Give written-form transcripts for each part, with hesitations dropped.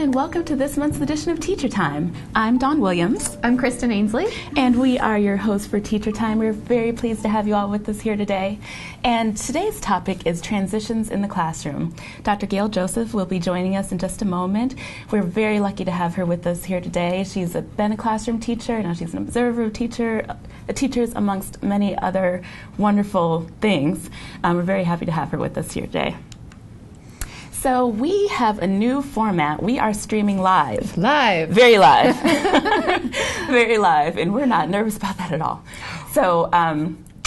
and welcome to this month's edition of Teacher Time. I'm Dawn Williams. I'm Kristen Ainsley. And we are your hosts for Teacher Time. We're very pleased to have you all with us here today. And today's topic is transitions in the classroom. Dr. Gail Joseph will be joining us in just a moment. We're very lucky to have her with us here today. She's been a classroom teacher, now she's an observer teachers amongst many other wonderful things. We're very happy to have her with us here today. So we have a new format. We are streaming live. Live. Very live. Very live, and we're not nervous about that at all. So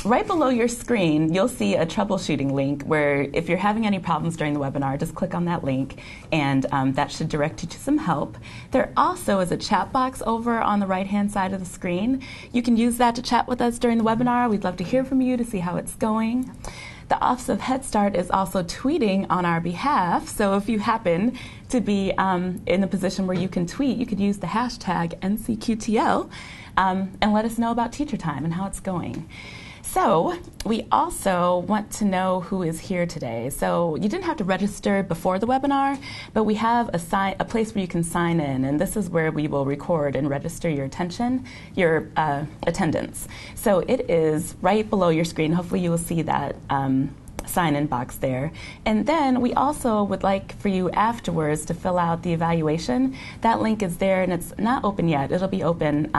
right below your screen, you'll see a troubleshooting link where if you're having any problems during the webinar, just click on that link, and that should direct you to some help. There also is a chat box over on the right-hand side of the screen. You can use that to chat with us during the webinar. We'd love to hear from you to see how it's going. The Office of Head Start is also tweeting on our behalf, so if you happen to be in a position where you can tweet, you could use the hashtag NCQTL and let us know about Teacher Time and how it's going. So we also want to know who is here today. So you didn't have to register before the webinar, but we have a place where you can sign in, and this is where we will record and register your attendance. So it is right below your screen. Hopefully you will see that sign-in box there. And then we also would like for you afterwards to fill out the evaluation. That link is there, and it's not open yet. It'll be open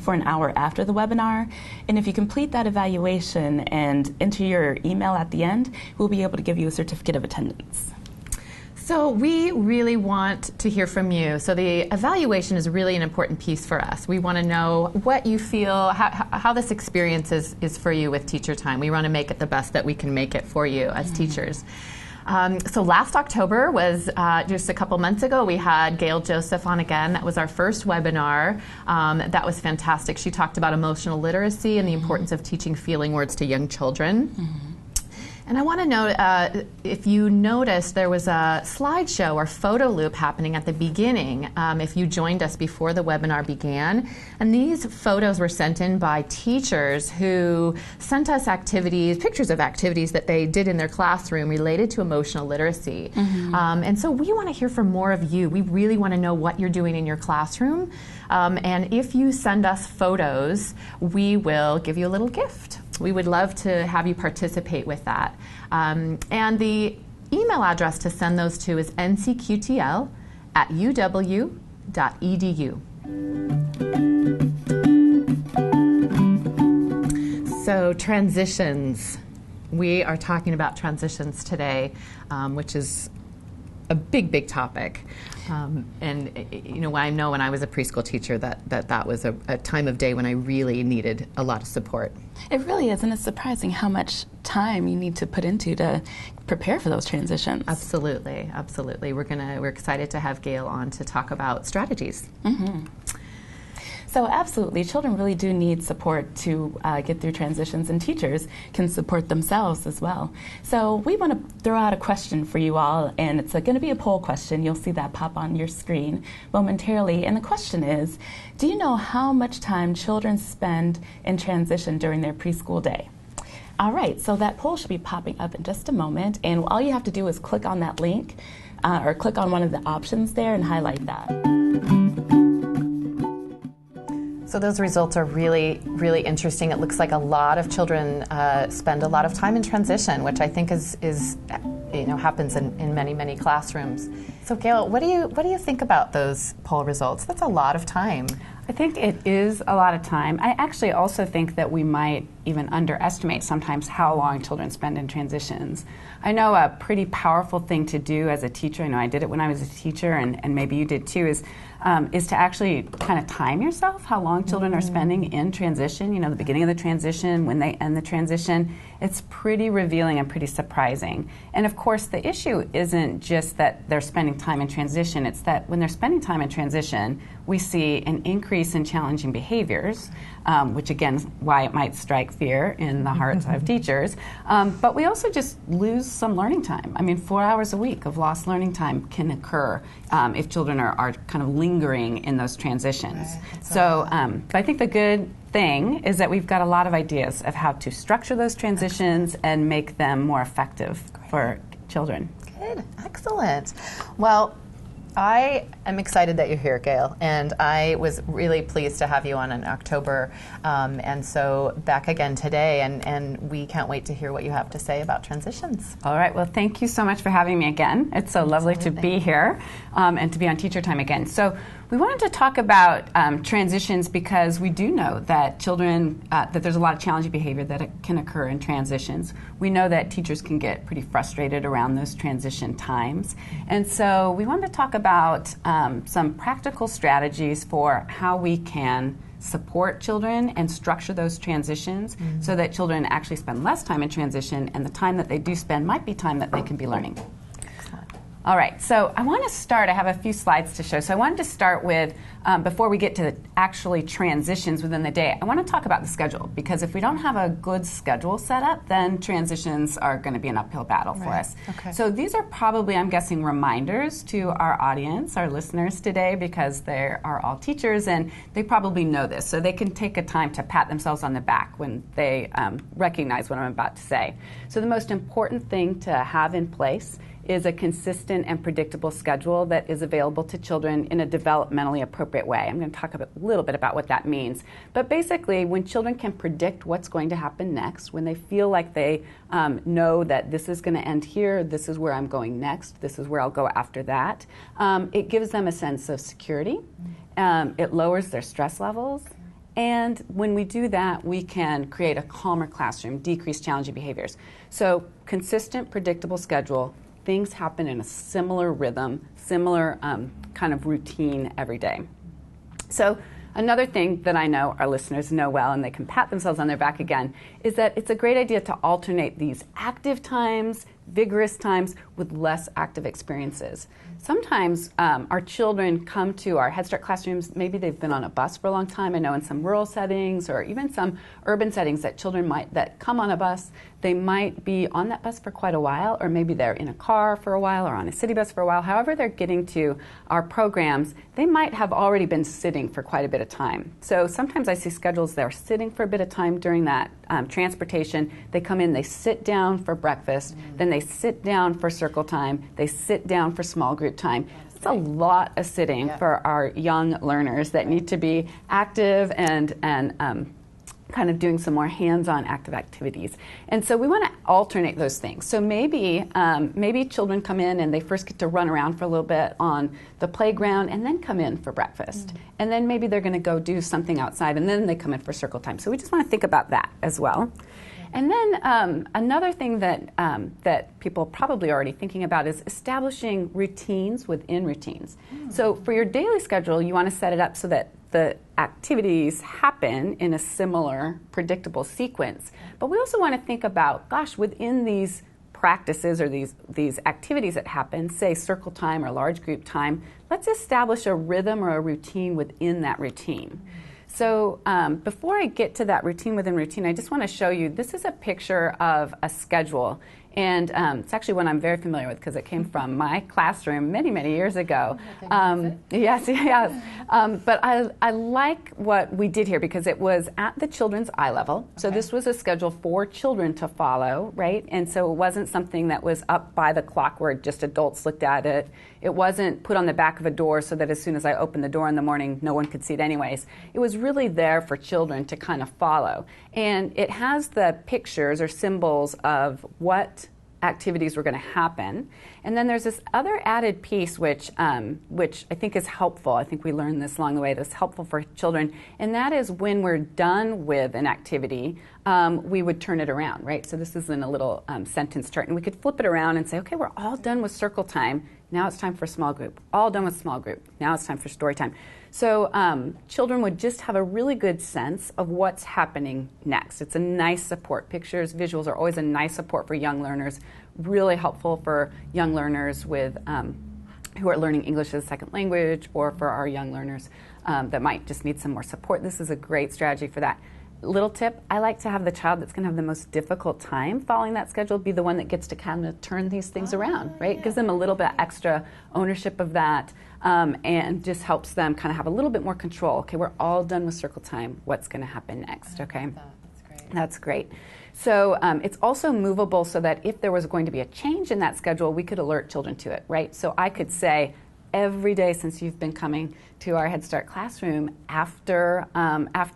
for an hour after the webinar. And if you complete that evaluation and enter your email at the end, we'll be able to give you a certificate of attendance. So we really want to hear from you. So the evaluation is really an important piece for us. We want to know what you feel, how this experience is for you with Teacher Time. We want to make it the best that we can make it for you as teachers. So last October was just a couple months ago. We had Gail Joseph on again. That was our first webinar. That was fantastic. She talked about emotional literacy and the importance of teaching feeling words to young children. And I want to know if you noticed there was a slideshow or photo loop happening at the beginning if you joined us before the webinar began. And these photos were sent in by teachers who sent us pictures of activities that they did in their classroom related to emotional literacy. And so we want to hear from more of you. We really want to know what you're doing in your classroom. And if you send us photos, we will give you a little gift. We would love to have you participate with that. And the email address to send those to is ncqtl@uw.edu. So transitions. We are talking about transitions today, which is a big topic. And you know, I know when I was a preschool teacher that was a time of day when I really needed a lot of support. It really is, and it's surprising how much time you need to put into to prepare for those transitions. Absolutely, absolutely. We're excited to have Gail on to talk about strategies. So absolutely, children really do need support to get through transitions, and teachers can support themselves as well. So we want to throw out a question for you all, and it's going to be a poll question. You'll see that pop on your screen momentarily. And the question is, do you know how much time children spend in transition during their preschool day? All right, so that poll should be popping up in just a moment, and all you have to do is click on that link or click on one of the options there and highlight that. So those results are really interesting. It looks like a lot of children spend a lot of time in transition, which I think is happens in many classrooms. So Gail, what do you think about those poll results? That's a lot of time. I think it is a lot of time. I actually also think that we might even underestimate sometimes how long children spend in transitions. I know a pretty powerful thing to do as a teacher, I know I did it when I was a teacher, and maybe you did too, is to actually kind of time yourself how long children are spending in transition, the beginning of the transition, when they end the transition. It's pretty revealing and pretty surprising. And of course, the issue isn't just that they're spending time in transition, it's that when they're spending time in transition, we see an increase in challenging behaviors, which again is why it might strike fear in the hearts of teachers. But we also just lose some learning time. I mean, 4 hours a week of lost learning time can occur if children are kind of lingering in those transitions. Right. So but I think the good thing is that we've got a lot of ideas of how to structure those transitions and make them more effective for children. Good. Excellent. Well, I am excited that you're here, Gail, and I was really pleased to have you on in October, and so back again today, and we can't wait to hear what you have to say about transitions. All right, well, thank you so much for having me again. It's so lovely to be here and to be on Teacher Time again. So we wanted to talk about transitions because we do know that children, that there's a lot of challenging behavior that can occur in transitions. We know that teachers can get pretty frustrated around those transition times. And so we wanted to talk about some practical strategies for how we can support children and structure those transitions so that children actually spend less time in transition, and the time that they do spend might be time that they can be learning. All right, so I want to start, I have a few slides to show. So I wanted to start with, before we get to actually transitions within the day, I want to talk about the schedule, because if we don't have a good schedule set up, then transitions are going to be an uphill battle for us. Okay. So these are probably, I'm guessing, reminders to our audience, our listeners today, because they are all teachers and they probably know this. So they can take a time to pat themselves on the back when they recognize what I'm about to say. So the most important thing to have in place is a consistent and predictable schedule that is available to children in a developmentally appropriate way. I'm going to talk a little bit about what that means. But basically, when children can predict what's going to happen next, when they feel like they know that this is going to end here, this is where I'm going next, this is where I'll go after that, it gives them a sense of security. It lowers their stress levels. And when we do that, we can create a calmer classroom, decrease challenging behaviors. So consistent, predictable schedule. Things happen in a similar rhythm, similar kind of routine every day. So another thing that I know our listeners know well, and they can pat themselves on their back again, is that it's a great idea to alternate these active times, vigorous times, with less active experiences. Sometimes our children come to our Head Start classrooms, maybe they've been on a bus for a long time. I know in some rural settings or even some urban settings that children that come on a bus, they might be on that bus for quite a while, or maybe they're in a car for a while or on a city bus for a while. However they're getting to our programs, they might have already been sitting for quite a bit of time. So sometimes I see schedules they're sitting for a bit of time during that transportation. They come in, they sit down for breakfast, then they sit down for circle time, they sit down for small group time. It's a lot of sitting for our young learners that need to be active and kind of doing some more hands-on active activities. And so we want to alternate those things. So maybe children come in and they first get to run around for a little bit on the playground and then come in for breakfast. And then maybe they're going to go do something outside and then they come in for circle time. So we just want to think about that as well. And then another thing that people are probably already thinking about is establishing routines within routines. So for your daily schedule, you want to set it up so that the activities happen in a similar, predictable sequence. But we also want to think about, gosh, within these practices or these activities that happen, say circle time or large group time, let's establish a rhythm or a routine within that routine. So before I get to that routine within routine, I just want to show you, this is a picture of a schedule. And it's actually one I'm very familiar with because it came from my classroom many, many years ago. Yes. But I like what we did here because it was at the children's eye level. So this was a schedule for children to follow, right? And so it wasn't something that was up by the clock where just adults looked at it. It wasn't put on the back of a door so that as soon as I opened the door in the morning, no one could see it anyways. It was really there for children to kind of follow. And it has the pictures or symbols of what activities were going to happen. And then there's this other added piece which I think is helpful. I think we learned this along the way that's helpful for children. And that is when we're done with an activity, we would turn it around, right? So this is in a little sentence chart. And we could flip it around and say, okay, we're all done with circle time. Now it's time for small group. All done with small group. Now it's time for story time. So children would just have a really good sense of what's happening next. It's a nice support. Pictures, visuals are always a nice support for young learners, really helpful for young learners with who are learning English as a second language, or for our young learners that might just need some more support. This is a great strategy for that. Little tip, I like to have the child that's going to have the most difficult time following that schedule be the one that gets to kind of turn these things around, right? Gives them a little bit extra ownership of that and just helps them kind of have a little bit more control. Okay, we're all done with circle time. What's going to happen next, okay? That's great. That's great. So it's also movable so that if there was going to be a change in that schedule, we could alert children to it, right? So I could say, every day since you've been coming to our Head Start classroom, after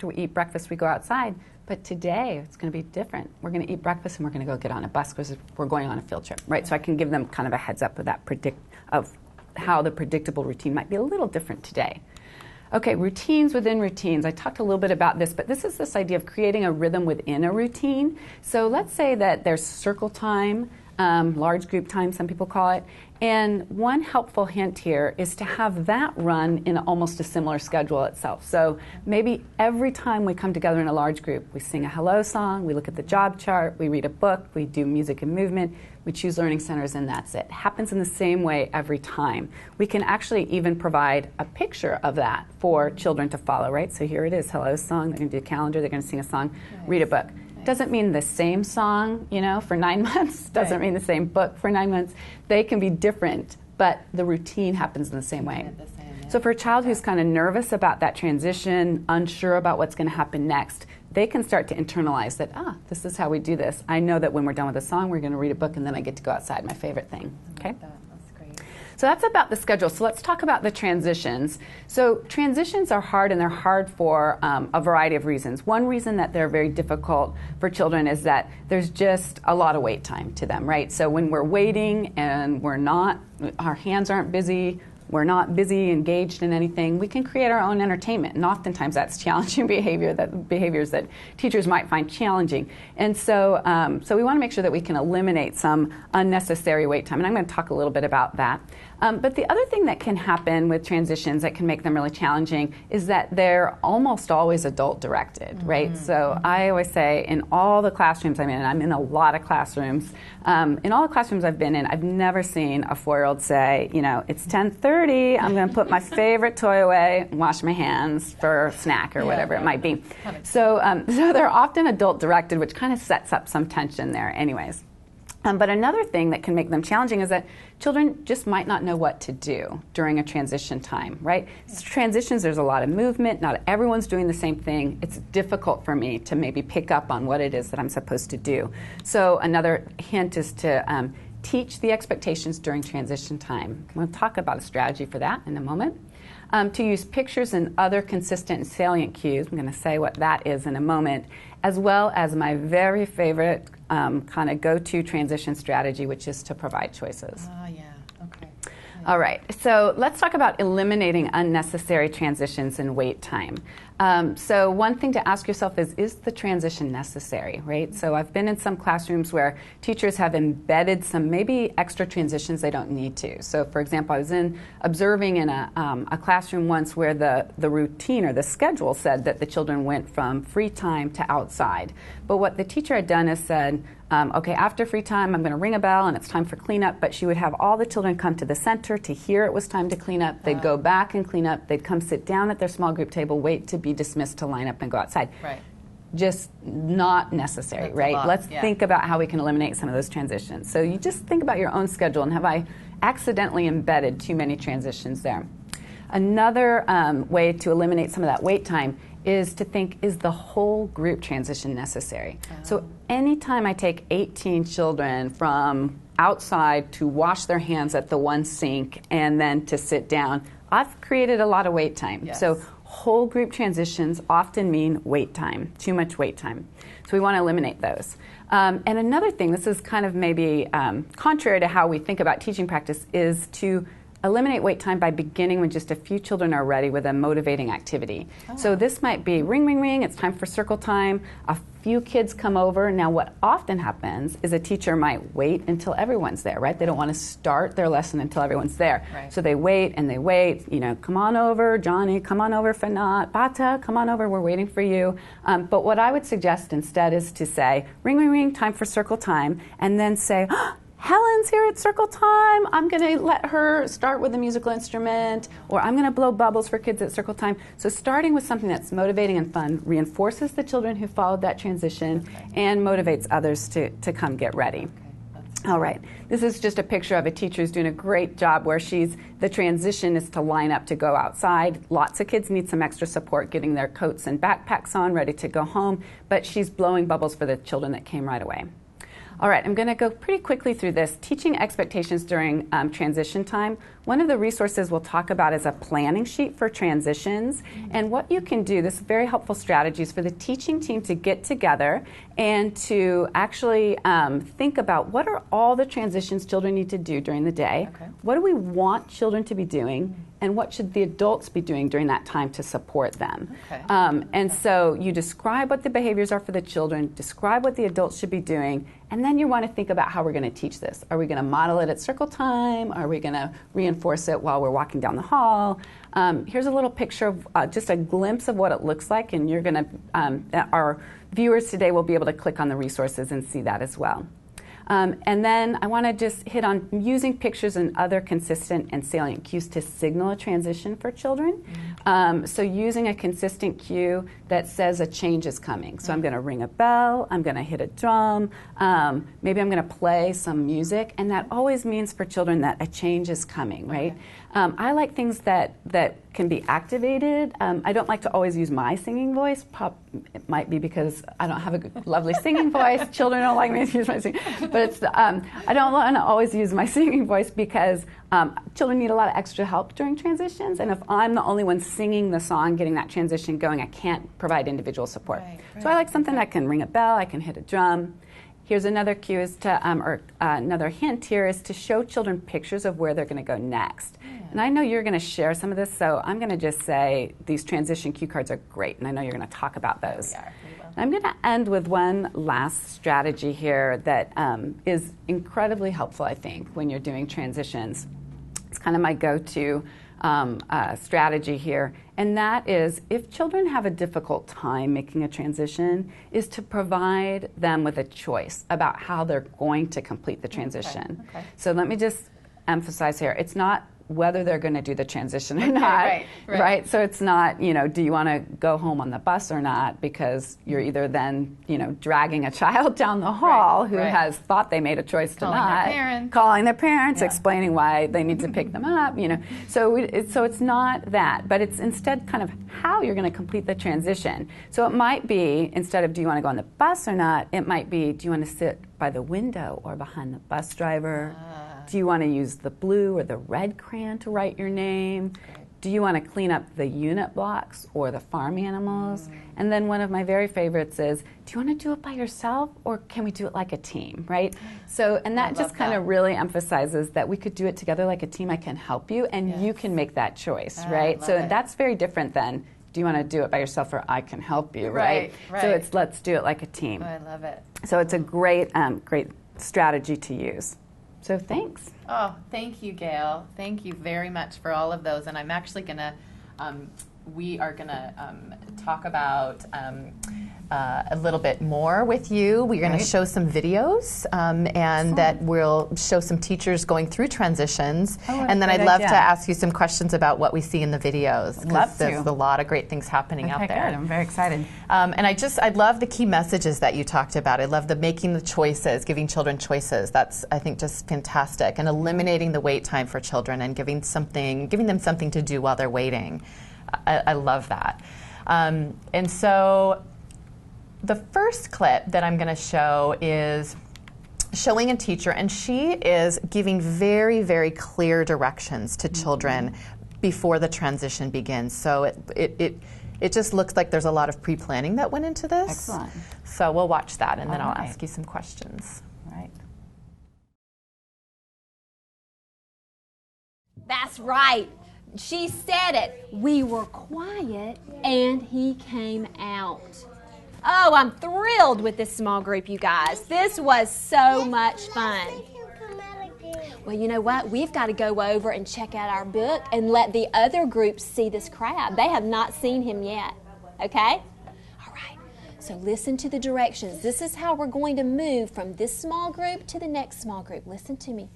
we eat breakfast, we go outside. But today, it's going to be different. We're going to eat breakfast and we're going to go get on a bus because we're going on a field trip, right? So I can give them kind of a heads up of that of how the predictable routine might be a little different today. Okay, routines within routines. I talked a little bit about this, but this is this idea of creating a rhythm within a routine. So let's say that there's circle time, large group time, some people call it. And one helpful hint here is to have that run in almost a similar schedule itself. So maybe every time we come together in a large group, we sing a hello song, we look at the job chart, we read a book, we do music and movement, we choose learning centers, and that's it. It happens in the same way every time. We can actually even provide a picture of that for children to follow, right? So here it is, hello song, they're going to do a calendar, they're going to sing a song, read a book. Doesn't mean the same song, for 9 months. Doesn't mean the same book for 9 months. They can be different, but the routine happens in the same way. So for a child who's kind of nervous about that transition, unsure about what's going to happen next, they can start to internalize that, this is how we do this. I know that when we're done with a song, we're going to read a book, and then I get to go outside, my favorite thing. Okay? That's great. So that's about the schedule. So let's talk about the transitions. So transitions are hard, and they're hard for a variety of reasons. One reason that they're very difficult for children is that there's just a lot of wait time to them, right? So when we're waiting and our hands aren't busy, we're not busy, engaged in anything, we can create our own entertainment. And oftentimes that's challenging behaviors that teachers might find challenging. And so we want to make sure that we can eliminate some unnecessary wait time. And I'm going to talk a little bit about that. But the other thing that can happen with transitions that can make them really challenging is that they're almost always adult directed, right? So I always say in all the classrooms I'm in, and I'm in a lot of classrooms, in all the classrooms I've been in, I've never seen a 4-year-old say, it's 10:30, I'm going to put my favorite toy away and wash my hands for a snack or whatever it might be. So they're often adult directed, which kind of sets up some tension there anyways. But another thing that can make them challenging is that children just might not know what to do during a transition time, right? Transitions, there's a lot of movement. Not everyone's doing the same thing. It's difficult for me to maybe pick up on what it is that I'm supposed to do. So another hint is to teach the expectations during transition time. I'm going to talk about a strategy for that in a moment. To use pictures and other consistent and salient cues. I'm going to say what that is in a moment, as well as my very favorite kind of go-to transition strategy, which is to provide choices. Okay. All right, so let's talk about eliminating unnecessary transitions and wait time. So one thing to ask yourself is the transition necessary, right? So I've been in some classrooms where teachers have embedded some maybe extra transitions they don't need to. So for example, I was observing in a classroom once where the routine or the schedule said that the children went from free time to outside. But what the teacher had done is said, okay, after free time, I'm going to ring a bell and it's time for cleanup, but she would have all the children come to the center to hear it was time to clean up. They'd go back and clean up. They'd come sit down at their small group table, wait to be dismissed to line up and go outside. Right. Just not necessary, That's right? Let's think about how we can eliminate some of those transitions. So you just think about your own schedule and have I accidentally embedded too many transitions there? Another way to eliminate some of that wait time is to think, is the whole group transition necessary? So anytime I take 18 children from outside to wash their hands at the one sink and then to sit down, I've created a lot of wait time. Yes. So whole group transitions often mean wait time, too much wait time. So we want to eliminate those. And another thing, this is kind of maybe contrary to how we think about teaching practice, is to eliminate wait time by beginning when just a few children are ready with a motivating activity. So this might be ring, ring, ring, it's time for circle time. A few kids come over. Now what often happens is a teacher might wait until everyone's there, right? They don't want to start their lesson until everyone's there. Right. So they wait and they wait, come on over, Johnny, come on over, Fanat, Bata, come on over, we're waiting for you. But what I would suggest instead is to say, ring, ring, ring, time for circle time, and then say, Helen's here at circle time. I'm going to let her start with a musical instrument, or I'm going to blow bubbles for kids at circle time. So starting with something that's motivating and fun reinforces the children who followed that transition and motivates others to come get ready. All right. This is just a picture of a teacher who's doing a great job where the transition is to line up to go outside. Lots of kids need some extra support getting their coats and backpacks on, ready to go home, but she's blowing bubbles for the children that came right away. All right, I'm going to go pretty quickly through this. Teaching expectations during transition time. One of the resources we'll talk about is a planning sheet for transitions. And what you can do, this is very helpful strategies for the teaching team to get together and to actually think about what are all the transitions children need to do during the day. Okay. What do we want children to be doing? And what should the adults be doing during that time to support them? Okay. And so you describe what the behaviors are for the children, describe what the adults should be doing, and then you want to think about how we're going to teach this. Are we going to model it at circle time? Are we going to reinforce it while we're walking down the hall? Here's a little picture of just a glimpse of what it looks like, and you're going to, our viewers today will be able to click on the resources and see that as well. And then I want to just hit on using pictures and other consistent and salient cues to signal a transition for children. So using a consistent cue that says a change is coming. So I'm going to ring a bell, I'm going to hit a drum, maybe I'm going to play some music, and that always means for children that a change is coming, right? I like things that can be activated. I don't like to always use my singing voice. It might be because I don't have a good, lovely singing voice. Children don't like me to use my singing. But it's, I don't want to always use my singing voice because children need a lot of extra help during transitions. And if I'm the only one singing the song, getting that transition going, I can't provide individual support. Right. So I like something that can ring a bell, I can hit a drum. Here's another cue is to, another hint here is to show children pictures of where they're going to go next. Yeah. And I know you're going to share some of this, so I'm going to just say these transition cue cards are great, and I know you're going to talk about those. I'm going to end with one last strategy here that is incredibly helpful, I think, when you're doing transitions. It's kind of my go-to strategy here, and that is if children have a difficult time making a transition, is to provide them with a choice about how they're going to complete the transition. Okay. So let me just emphasize here, it's not whether they're going to do the transition or not, right? So it's not, do you want to go home on the bus or not, because you're either then, dragging a child down the hall who has thought they made a choice to calling their parents, explaining why they need to pick them up, So it's not that, but it's instead kind of how you're going to complete the transition. So it might be, instead of do you want to go on the bus or not, it might be, do you want to sit by the window or behind the bus driver? Do you want to use the blue or the red crayon to write your name? Do you want to clean up the unit blocks or the farm animals? And then one of my very favorites is, do you want to do it by yourself or can we do it like a team, right? So, and that just kind of really emphasizes that we could do it together like a team. I can help you and you can make that choice, right? So that's very different than, do you want to do it by yourself or I can help you, right? So it's let's do it like a team. I love it. So it's a great, great strategy to use. So thanks. Oh, thank you, Gail. Thank you very much for all of those. And I'm actually going to, we are going to talk about a little bit more with you. We're going to show some videos and that we'll show some teachers going through transitions. And then I'd love to ask you some questions about what we see in the videos. Because there's a lot of great things happening out there. Good. I'm very excited. And I love the key messages that you talked about. I love the making the choices, giving children choices. That's, I think, just fantastic. And eliminating the wait time for children and giving them something to do while they're waiting. I love that. And so the first clip that I'm going to show is showing a teacher, and she is giving very, very clear directions to children before the transition begins. So it just looks like there's a lot of pre-planning that went into this. Excellent. So we'll watch that, and then I'll ask you some questions. Right. That's right. She said it. We were quiet, and he came out. Oh, I'm thrilled with this small group, you guys. This was so much fun. Well, you know what? We've got to go over and check out our book and let the other groups see this crab. They have not seen him yet, okay? All right, so listen to the directions. This is how we're going to move from this small group to the next small group. Listen to me.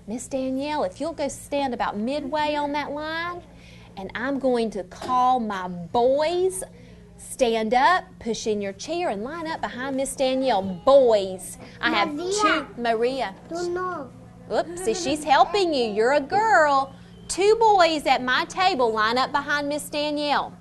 Miss Danielle, if you'll go stand about midway on that line, and I'm going to call my boys. Stand up, push in your chair, and line up behind Miss Danielle. Boys, I have two. Maria. No. Oops, see, she's helping you. You're a girl. Two boys at my table. Line up behind Miss Danielle.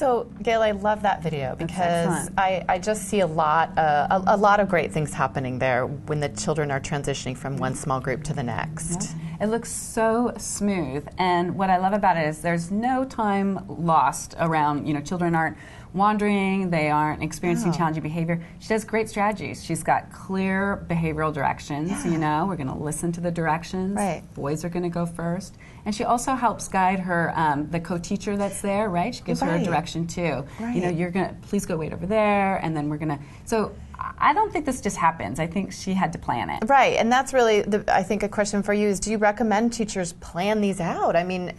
So, Gail, I love that video because excellent. I just see a lot of great things happening there when the children are transitioning from one small group to the next. It looks so smooth, and what I love about it is there's no time lost around, children aren't wandering, they aren't experiencing challenging behavior. She does great strategies. She's got clear behavioral directions, we're going to listen to the directions. Right. Boys are going to go first. And she also helps guide her, the co-teacher that's there, right? She gives her a direction too. Right. You're going to, please go wait over there, and then we're going to, so I don't think this just happens. I think she had to plan it. Right, and that's really, I think, a question for you is, do you recommend teachers plan these out? I mean,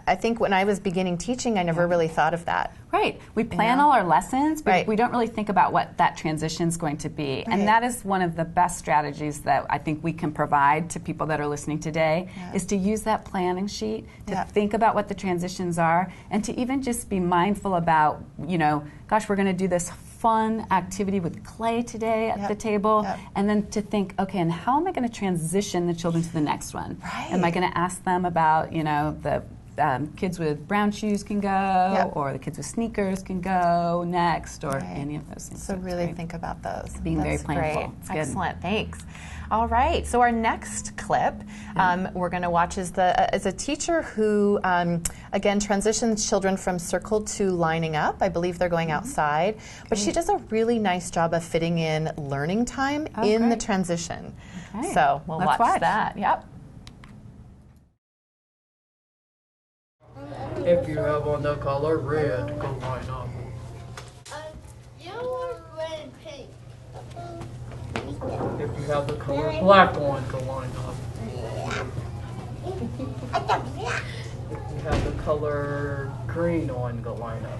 I think when I was beginning teaching, I never really thought of that. Right. We plan all our lessons, but Right. we don't really think about what that transition is going to be. Right. And that is one of the best strategies that I think we can provide to people that are listening today, is to use that planning sheet, to think about what the transitions are, and to even just be mindful about, gosh, we're going to do this fun activity with clay today at the table, and then to think, okay, and how am I going to transition the children to the next one? Right. Am I going to ask them about, the kids with brown shoes can go, or the kids with sneakers can go next, or any of those things. So it's really great. think about those. Being very That's planful. great. It's good. Excellent. Thanks. All right. So our next clip we're going to watch is a teacher who, again, transitions children from circle to lining up. I believe they're going outside. But she does a really nice job of fitting in learning time in the transition. Okay. So we'll Let's watch that. Yep. If you have on the color red, go line up. Yellow, red, and pink. If you have the color black on, go line up. If you have the color green on, go line up.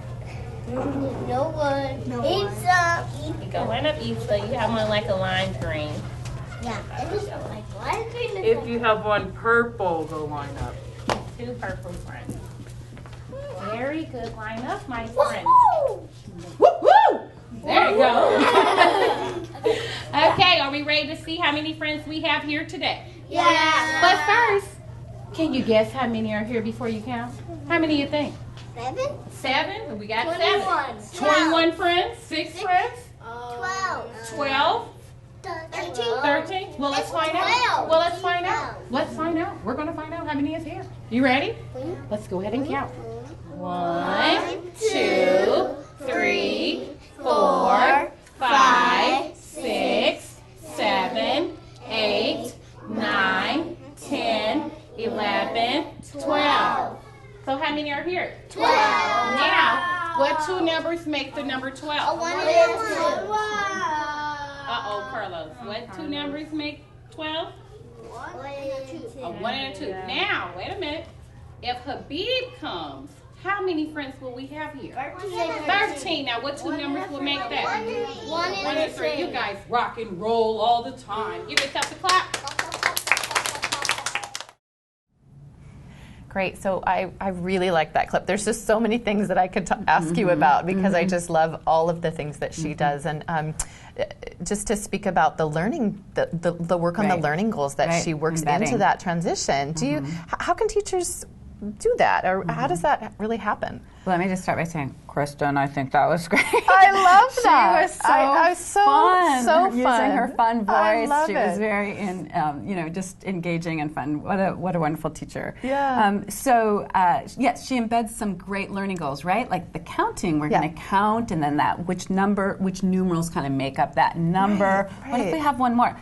No one. Pizza. You go line up Issa, you have one like a lime green. Yeah. It is like why is it If you have one purple, go line up. 2 purple friends. Very good, line up, my friend. Woo! There you go. Okay, are we ready to see how many friends we have here today? Yeah. But first, can you guess how many are here before you count? How many you think? 7? 7? We got 21. 7. 21 friends? 6 friends? 12. 12? 13. 13? Well, let's It's find out. 12. Well, let's find out. 12. Let's find out. We're going to find out how many is here. You ready? Let's go ahead and count. 1, 2, 3, 4, 5, 6, 7, 8, 9, 10, 11, 12. So how many are here? 12. Now, what 2 numbers make the number 12? 1 and 2. Uh-oh, Carlos. What 2 numbers make 12? 1 and 2. A 1 and a 2. Now, wait a minute. If Habib comes, how many friends will we have here? 13. Now, what 2 numbers will make that? 1 1 and 3. You guys rock and roll all the time. Give yourself a clap. Great. So I really like that clip. There's just so many things that I could ask you about because I just love all of the things that she does. And just to speak about the learning, the work on the learning goals that she works into that transition. Do you? How can teachers do that, or how does that really happen? Well, let me just start by saying, Kristen, I think that was great. I love that. She was so fun. So using fun. her fun voice. I love she was it. very, just engaging and fun. What a wonderful teacher. Yeah. Yes, she embeds some great learning goals, right? Like the counting, we're going to count, and then which numerals kind of make up that number. Right. What if we have one more?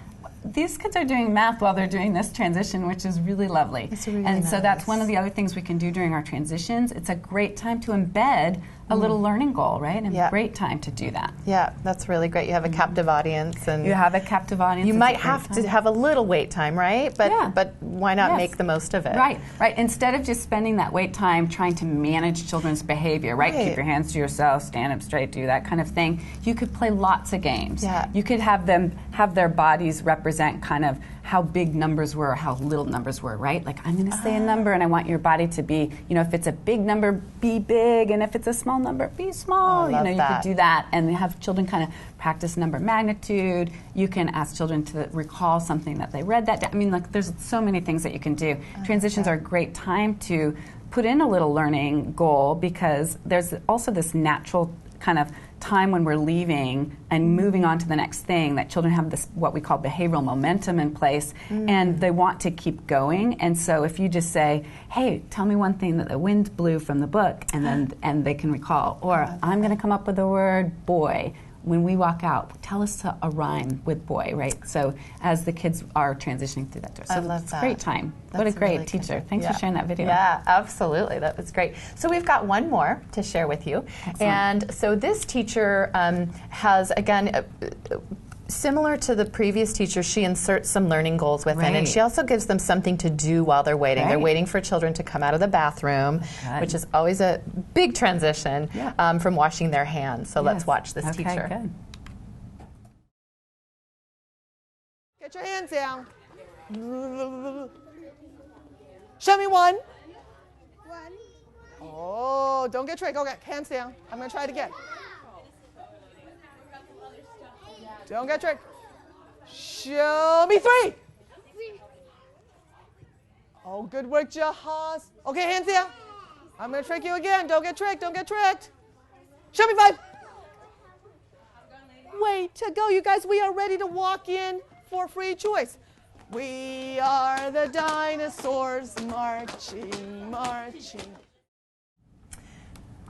These kids are doing math while they're doing this transition, which is really lovely. It's really and so nice. that's one of the other things we can do during our transitions. It's a great time to embed a little learning goal, right? And a great time to do that. Yeah, that's really great. You have a captive audience, and You have a captive audience. you it's might a great have time. to have a little wait time, right? But why not make the most of it? Right. Instead of just spending that wait time trying to manage children's behavior, right? Keep your hands to yourself, stand up straight, do that kind of thing. You could play lots of games. Yeah. You could have them have their bodies represent kind of how big numbers were or how little numbers were, right? Like I'm going to say a number and I want your body to be, if it's a big number, be big, and if it's a small number, be small. I love you that. could do that and have children kind of practice number magnitude. You can ask children to recall something that they read that day. I mean, like there's so many things that you can do. Transitions are a great time to put in a little learning goal because there's also this natural kind of time when we're leaving and moving on to the next thing that children have this what we call behavioral momentum in place and they want to keep going. And so if you just say, hey, tell me one thing that the wind blew from the book, and they can recall, or I'm going to come up with the word boy. When we walk out, tell us a rhyme with boy, right? So as the kids are transitioning through that door. So I love it's that. a great time. What a That's great really teacher. good. Thanks for sharing that video. Yeah, absolutely. That was great. So we've got one more to share with you. Excellent. And so this teacher has, again, similar to the previous teacher, she inserts some learning goals within, and Right. she also gives them something to do while they're waiting. They're Right. waiting for children to come out of the bathroom, Good. which is always a big transition from washing their hands. So let's Yes. watch this Okay, teacher. Good. Get your hands down. Show me one. Oh, don't get tricked. Okay, hands down. I'm going to try it again. Don't get tricked. Show me three. Oh, good work, Jahaz. Okay, hands down. I'm going to trick you again. Don't get tricked. Don't get tricked. Show me five. Way to go, you guys. We are ready to walk in for free choice. We are the dinosaurs marching, marching.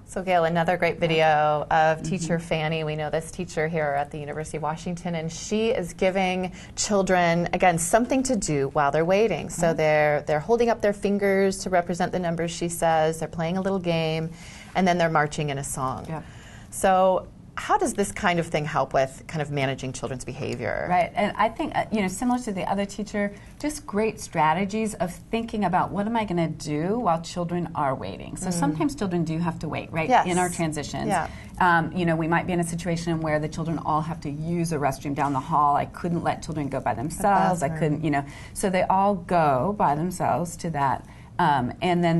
So Gail, another great video of teacher Fanny. We know this teacher here at the University of Washington, and she is giving children, again, something to do while they're waiting. So they're holding up their fingers to represent the numbers, she says. They're playing a little game, and then they're marching in a song. Yep. So how does this kind of thing help with kind of managing children's behavior? Right, and I think, similar to the other teacher, just great strategies of thinking about what am I going to do while children are waiting. So sometimes children do have to wait, right, Yes. in our transitions. Yeah. We might be in a situation where the children all have to use a restroom down the hall. I couldn't let children go by themselves. I couldn't, so they all go by themselves to that. And then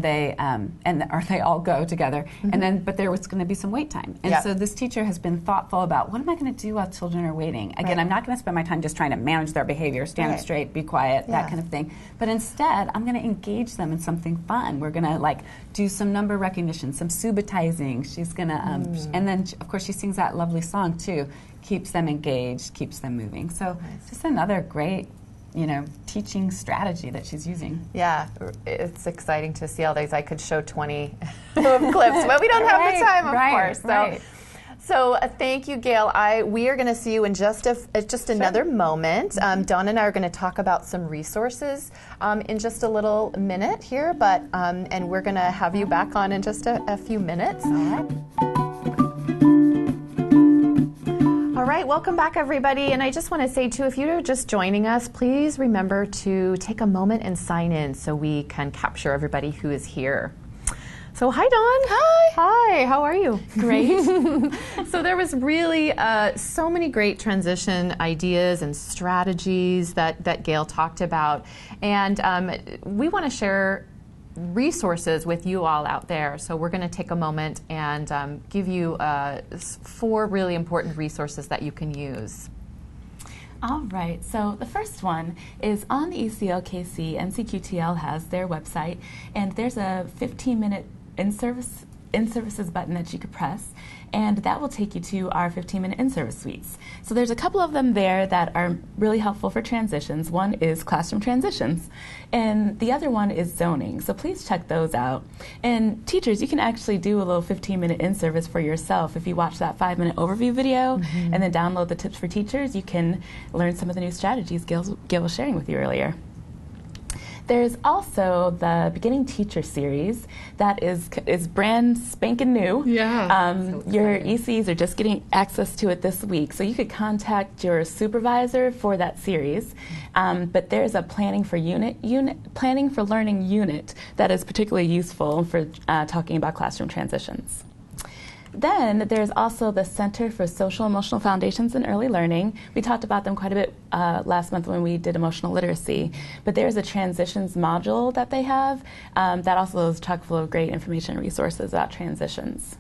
or they all go together, and then, but there was going to be some wait time. And so this teacher has been thoughtful about what am I going to do while children are waiting? Again, I'm not going to spend my time just trying to manage their behavior, stand up straight, be quiet, that kind of thing. But instead, I'm going to engage them in something fun. We're going to do some number recognition, some subitizing. She's going to, and then of course she sings that lovely song too, keeps them engaged, keeps them moving. So just another great teaching strategy that she's using. Yeah, it's exciting to see all these. I could show 20 clips, but we don't have the time, of course. So thank you, Gail. We are going to see you in just another moment. Dawn and I are going to talk about some resources in just a little minute here, but and we're going to have you back on in just a few minutes. All right. All right, welcome back, everybody. And I just want to say, too, if you're just joining us, please remember to take a moment and sign in so we can capture everybody who is here. So hi, Dawn. Hi. Hi, how are you? Great. So there was really so many great transition ideas and strategies that Gail talked about. And we want to share resources with you all out there. So we're going to take a moment and give you 4 really important resources that you can use. All right, so the first one is on the ECLKC. NCQTL has their website, and there's a 15-minute in-services button that you could press, and that will take you to our 15-minute in-service suites. So there's a couple of them there that are really helpful for transitions. One is classroom transitions, and the other one is zoning. So please check those out. And teachers, you can actually do a little 15-minute in-service for yourself. If you watch that 5-minute overview video and then download the tips for teachers, you can learn some of the new strategies Gail was sharing with you earlier. There's also the Beginning Teacher series that is brand spanking new. Yeah. Your ECs are just getting access to it this week, so you could contact your supervisor for that series. But there's a planning for learning unit that is particularly useful for talking about classroom transitions. Then there's also the Center for Social Emotional Foundations in Early Learning. We talked about them quite a bit last month when we did emotional literacy. But there's a transitions module that they have that also is chock full of great information and resources about transitions.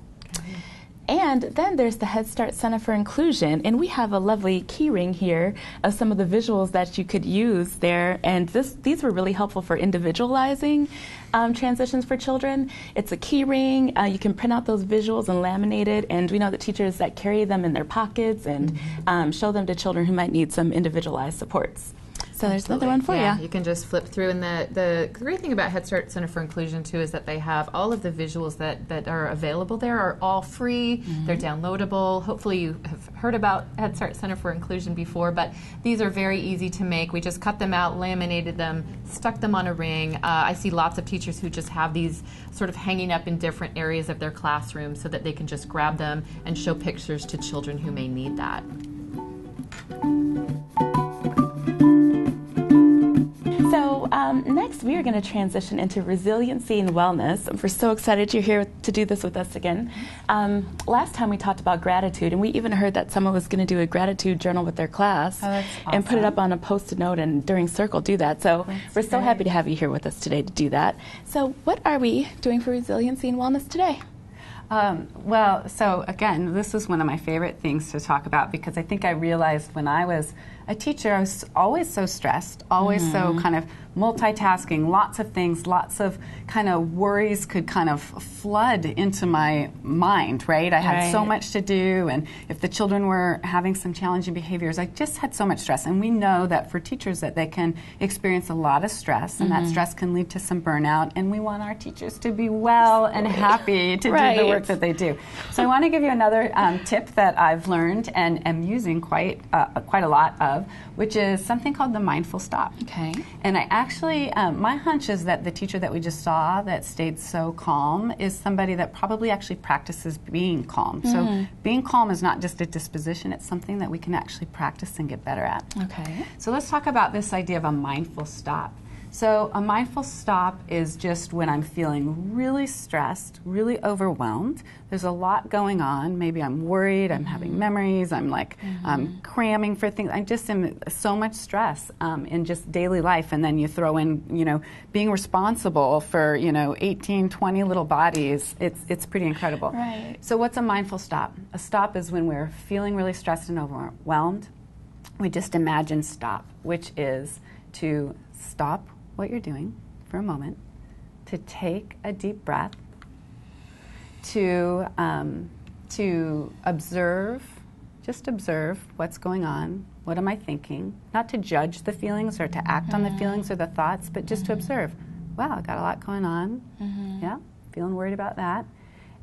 And then there's the Head Start Center for Inclusion, and we have a lovely key ring here of some of the visuals that you could use there. And these were really helpful for individualizing transitions for children. It's a key ring. You can print out those visuals and laminate it, and we know that teachers that carry them in their pockets and show them to children who might need some individualized supports. So there's another one for you. You can just flip through. And the great thing about Head Start Center for Inclusion, too, is that they have all of the visuals that are available there are all free. They're downloadable. Hopefully you have heard about Head Start Center for Inclusion before, but these are very easy to make. We just cut them out, laminated them, stuck them on a ring. I see lots of teachers who just have these sort of hanging up in different areas of their classroom so that they can just grab them and show pictures to children who may need that. So next we are going to transition into resiliency and wellness. We're so excited you're here to do this with us again. Last time we talked about gratitude, and we even heard that someone was going to do a gratitude journal with their class and put it up on a Post-it note and during Circle do that. So we're so happy to have you here with us today to do that. So what are we doing for resiliency and wellness today? Well, so again, this is one of my favorite things to talk about because I think I realized when I was a teacher, I was always so stressed, always so kind of multitasking, lots of things, lots of kind of worries could kind of flood into my mind, right? I had so much to do, and if the children were having some challenging behaviors, I just had so much stress. And we know that for teachers that they can experience a lot of stress, and that stress can lead to some burnout, and we want our teachers to be well and happy to do the work that they do. So I want to give you another tip that I've learned and am using quite a lot of, which is something called the mindful stop. Okay. And I actually, my hunch is that the teacher that we just saw that stayed so calm is somebody that probably actually practices being calm. So being calm is not just a disposition, it's something that we can actually practice and get better at. Okay. So let's talk about this idea of a mindful stop. So a mindful stop is just when I'm feeling really stressed, really overwhelmed. There's a lot going on. Maybe I'm worried, I'm having memories, I'm like cramming for things. I just am so much stress in just daily life. And then you throw in, being responsible for, 18, 20 little bodies. It's pretty incredible. Right. So what's a mindful stop? A stop is when we're feeling really stressed and overwhelmed. We just imagine stop, which is to stop what you're doing for a moment, to take a deep breath, to observe, just observe what's going on, what am I thinking, not to judge the feelings or to act on the feelings or the thoughts, but just to observe, wow, I got a lot going on, yeah, feeling worried about that.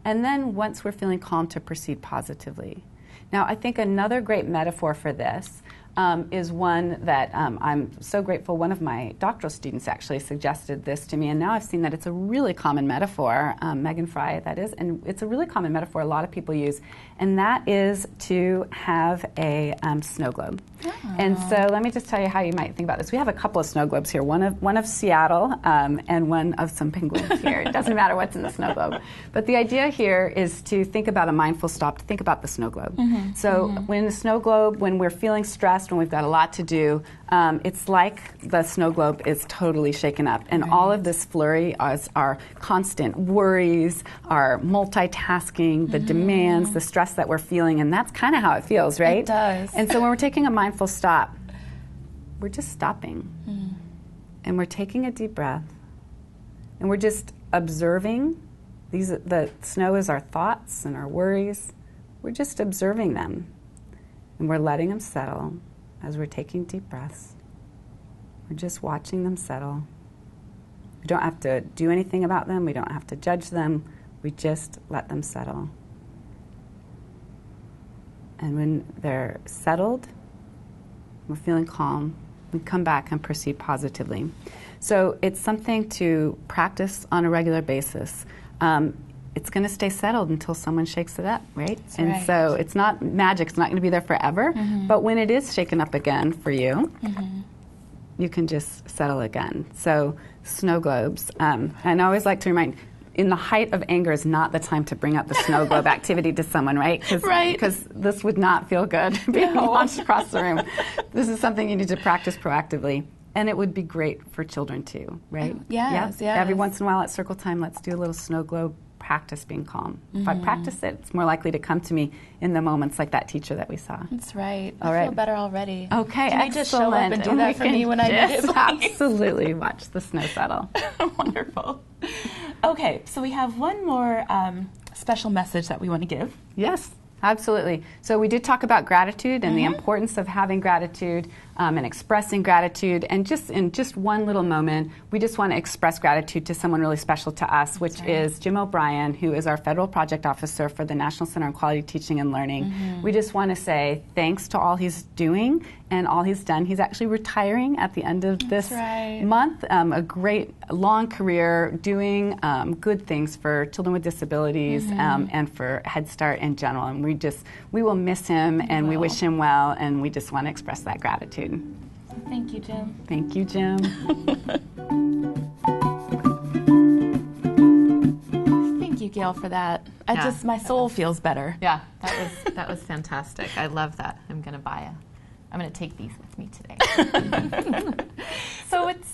And then once we're feeling calm, to proceed positively. Now, I think another great metaphor for this is one that I'm so grateful. One of my doctoral students actually suggested this to me, and now I've seen that it's a really common metaphor, Megan Fry, that is, and it's a really common metaphor a lot of people use, and that is to have a snow globe. And so let me just tell you how you might think about this. We have a couple of snow globes here, one of Seattle and one of some penguins here. It doesn't matter what's in the snow globe. But the idea here is to think about a mindful stop, to think about the snow globe. So when the snow globe, when we're feeling stressed, when we've got a lot to do, it's like the snow globe is totally shaken up. And all of this flurry is our constant worries, our multitasking, the demands, the stress that we're feeling, and that's kind of how it feels, right? It does. And so when we're taking a mindful stop, we're just stopping. And we're taking a deep breath. And we're just observing. The snow is our thoughts and our worries. We're just observing them. And we're letting them settle as we're taking deep breaths. We're just watching them settle. We don't have to do anything about them. We don't have to judge them. We just let them settle. And when they're settled, we're feeling calm, we come back and proceed positively. So it's something to practice on a regular basis. It's going to stay settled until someone shakes it up, right? So it's not magic. It's not going to be there forever. But when it is shaken up again for you, you can just settle again. So snow globes. And I always like to remind, in the height of anger is not the time to bring up the snow globe activity to someone, right? Right. Because this would not feel good being launched across the room. This is something you need to practice proactively. And it would be great for children too, right? Yes, Yeah. yes. Every once in a while at circle time, let's do a little snow globe practice being calm. If I practice it, it's more likely to come to me in the moments like that teacher that we saw. That's right. All I right. feel better already. Okay, Can you just show up and do that for me when I need it, please? Absolutely. Watch the snow settle. Wonderful. Okay, so we have one more special message that we want to give. Yes, absolutely. So we did talk about gratitude and the importance of having gratitude and expressing gratitude. And just in just one little moment, we just want to express gratitude to someone really special to us, which is Jim O'Brien, who is our Federal Project Officer for the National Center on Quality Teaching and Learning. We just want to say thanks to all he's doing and all he's done. He's actually retiring at the end of this month. A great long career doing good things for children with disabilities and for Head Start in general. And we will miss him and we wish him well, and we just want to express that gratitude. Thank you, Jim. Thank you, Jim. Thank you, Gail, for that. My soul feels better. Yeah, that was fantastic. I love that. I'm going to take these with me today. So it's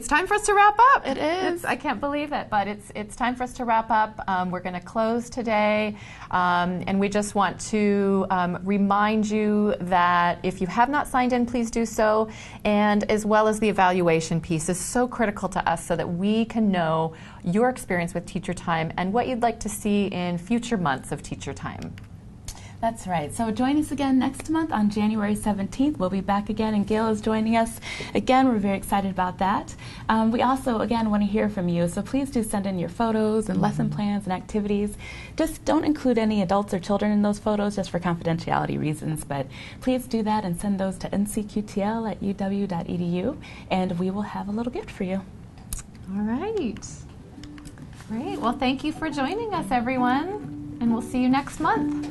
time for us to wrap up. It is. I can't believe it, but it's time for us to wrap up. We're going to close today, and we just want to remind you that if you have not signed in, please do so, and as well as the evaluation piece is so critical to us so that we can know your experience with Teacher Time and what you'd like to see in future months of Teacher Time. That's right. So join us again next month on January 17th. We'll be back again, and Gail is joining us again. We're very excited about that. We also, again, want to hear from you, so please do send in your photos and lesson plans and activities. Just don't include any adults or children in those photos just for confidentiality reasons, but please do that and send those to ncqtl@uw.edu, and we will have a little gift for you. All right. Great. Well, thank you for joining us, everyone, and we'll see you next month.